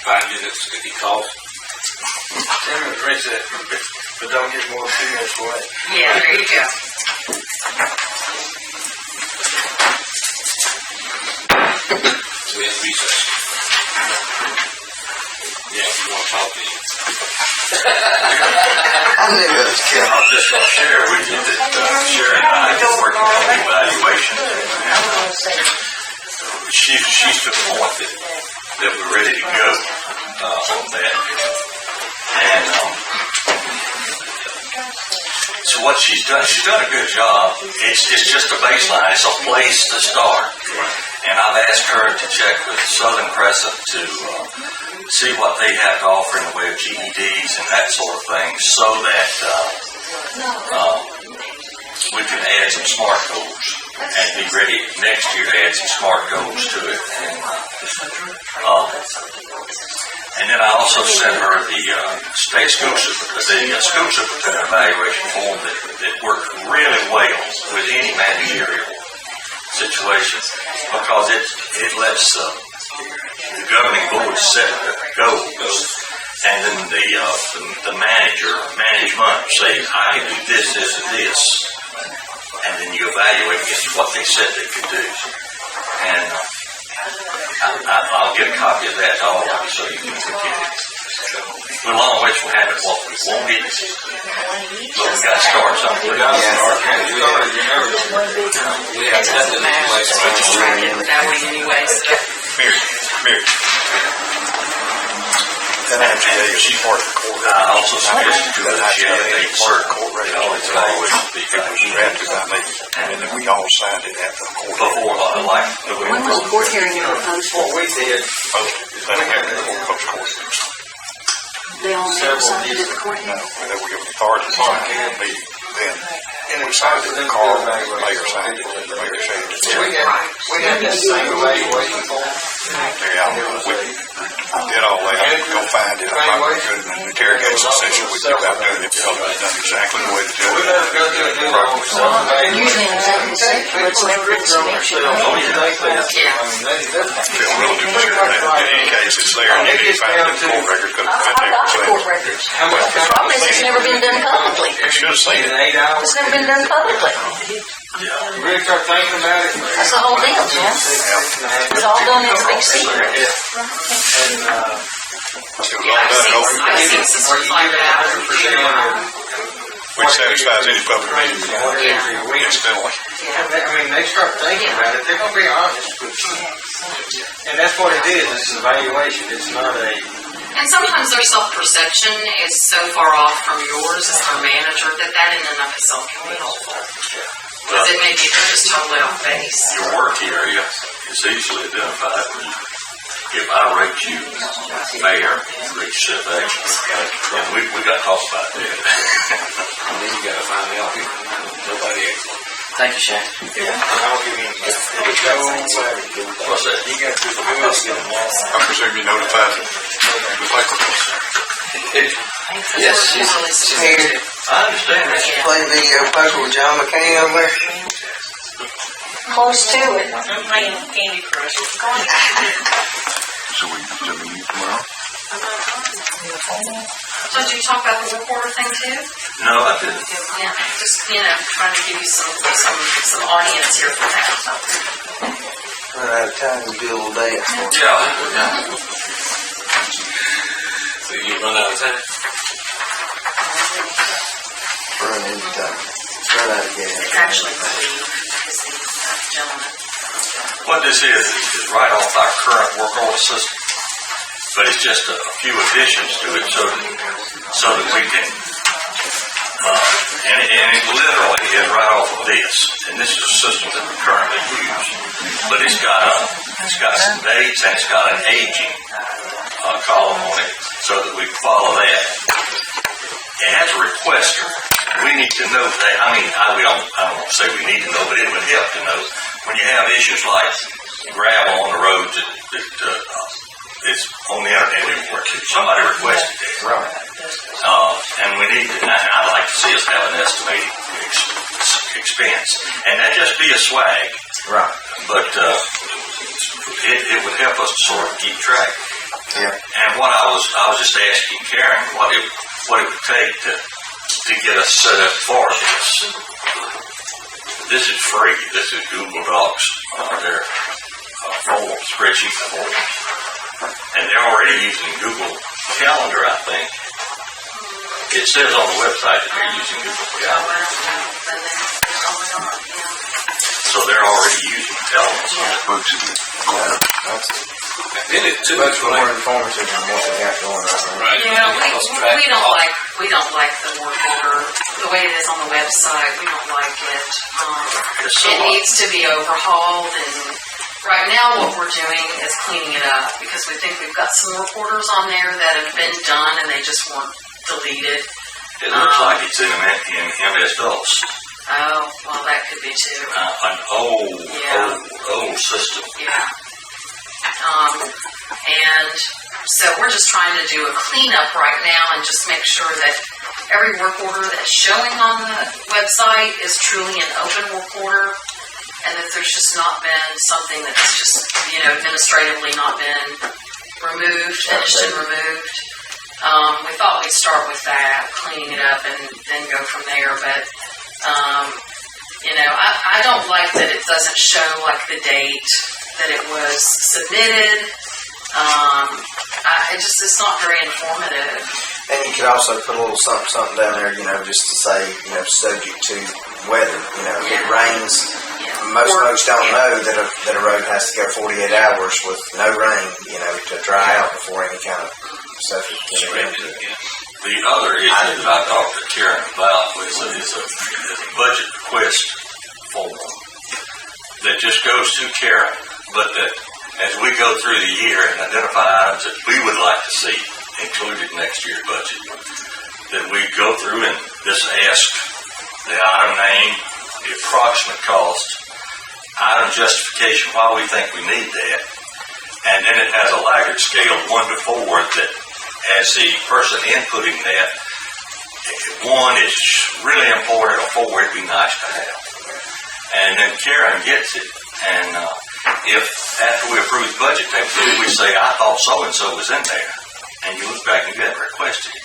5 minutes if he calls. 10 minutes reset, but don't get more than 2 minutes away. Yeah, there you go. We have recess. Yeah, if you want to talk to you. I knew it was I was just going to share with you that Sharon and I have been working on the evaluation. She's to the point that we're ready to go on that. And so what she's done a good job. It's just a baseline. It's a place to start. And I've asked her to check with Southern Crescent to see what they have to offer in the way of GEDs and that sort of thing, so that we can add some SMART goals and be ready next year to add some SMART goals to it. And then I also sent her the state school superintendent evaluation form that works really well with any managerial situation, because it lets the governing board set the goals, and then the management say, I can do this, this, and this, and then you evaluate against what they said they could do. And I'll get a copy of that to all of you so you can continue. We're a long way from having what we wanted, but we've got to start something. We got to start. We have nothing in place. That way anyway, so. Mary. That MGA is part of the court. I also suggested to her that she had a cert court record. all its evaluation be It was drafted by me, and then we all signed it after the court. before like When was the court hearing ever posted? What we did, Then we had the post-court. They all never signed it at the court hearing? And then we give the authority to sign it, and then we signed it in the car, the mayor signed it, and the mayor changed it. we had that same evaluation form. We did all that. I could go find it. I'm not going to do an interrogation session with you about doing it, because we've done exactly the way to do We it. never go do it. Usually in executive session, it's never inspection. Feel real good. In any case, it's there, and you can find it in the court record, because I've got the court records. The problem is it's never been done publicly. you should have seen In it. 8 hours. It's never been done publicly. Really start thinking about it. That's the whole deal, Jim. It's all done in big secret. And, It was all done in open I see this is like that. which satisfies any public meeting incidentally. they start thinking about it. They're going to be honest with you. And that's what it is. It's an evaluation. It's not a... And sometimes their self-perception is so far off from yours as their manager that in and of itself can be helpful. Because it may be they're just totally off base. your work area is easily identified when if I rate you fair, you rate yourself excellent. And we got talked about that. And then you got to find out nobody excellent. Thank you, Shane. I'll give you What's that? You got to do it. I presume you notified the paper. Yes, she's Here, I understand that. play video puzzle with John McCain over there. Close to it. I'm playing Candy Crush. So we meet tomorrow? So did you talk about the reporter thing too? No, I didn't. Yeah, just, trying to give you some audience here for that. Run out of time to do a little dance. Yeah. So you run out of time? Run into time. Run out of gas. It's actually Steve, is the gentleman. What this is right off our current work order system, but it's just a few additions to it so that we can, and it literally is right off of this, and this is a system that we currently use, but it's got some dates and it's got an aging column on it so that we can follow that. It has a requester. We need to know that. I don't want to say we need to know, but it would help to know when you have issues like gravel on the road that it's on the internet. Somebody requested it. Right. And we need to, I'd like to see us have an estimated expense. And that just be a swag. Right. But it would help us to sort of keep track. Yeah. And was just asking Karen what it would take to get us set up for this. This is free. This is Google Docs, their form, spreadsheet form. And they're already using Google Calendar, I think. It says on the website that they're using Google Calendar. So they're already using Calendar. Then it too. Much more informative than what we got going right now. Yeah, we don't like the work order, the way it is on the website, we don't like it. It needs to be overhauled, and right now what we're doing is cleaning it up, because we think we've got some work orders on there that have been done and they just weren't deleted. It looks like it's in MS-DOS. Oh, well, that could be too. An old system. Yeah. And so we're just trying to do a cleanup right now and just make sure that every work order that's showing on the website is truly an open work order, and that there's just not been something that's just, administratively not been removed, finished and removed. We thought we'd start with that, cleaning it up, and then go from there. But, I don't like that it doesn't show like the date that it was submitted. It's not very informative. And you could also put a little something down there, just to say, subject to weather. If it rains, most folks don't know that a road has to go 48 hours with no rain, to dry out before any kind of stuff is going to. The other issue that I talked to Karen about is a budget request form that just goes to Karen, but that as we go through the year and identify items that we would like to see included next year's budget, that we go through and just ask the item name, the approximate cost, item justification, why we think we need that, and then it has a laggard scale 1 to 4 that as the person inputting that, 1 is really important, or 4 would be nice to have. And then Karen gets it, and if after we approve the budget, we say, I thought so-and-so was in there, and you look back and you haven't requested it,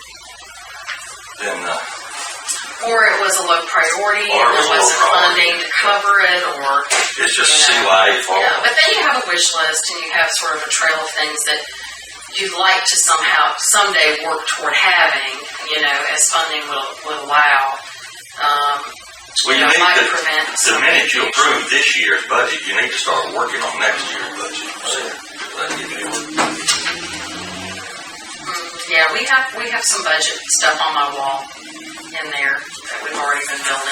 then... or it was a low priority, and there wasn't funding to cover it, or... It's just CYA form. Yeah, but then you have a wish list, and you have sort of a trail of things that you'd like to someday work toward having, as funding would allow. Well, you need the minute you approve this year's budget, you need to start working on next year's budget. Yeah, we have some budget stuff on my wall in there that we've already been building.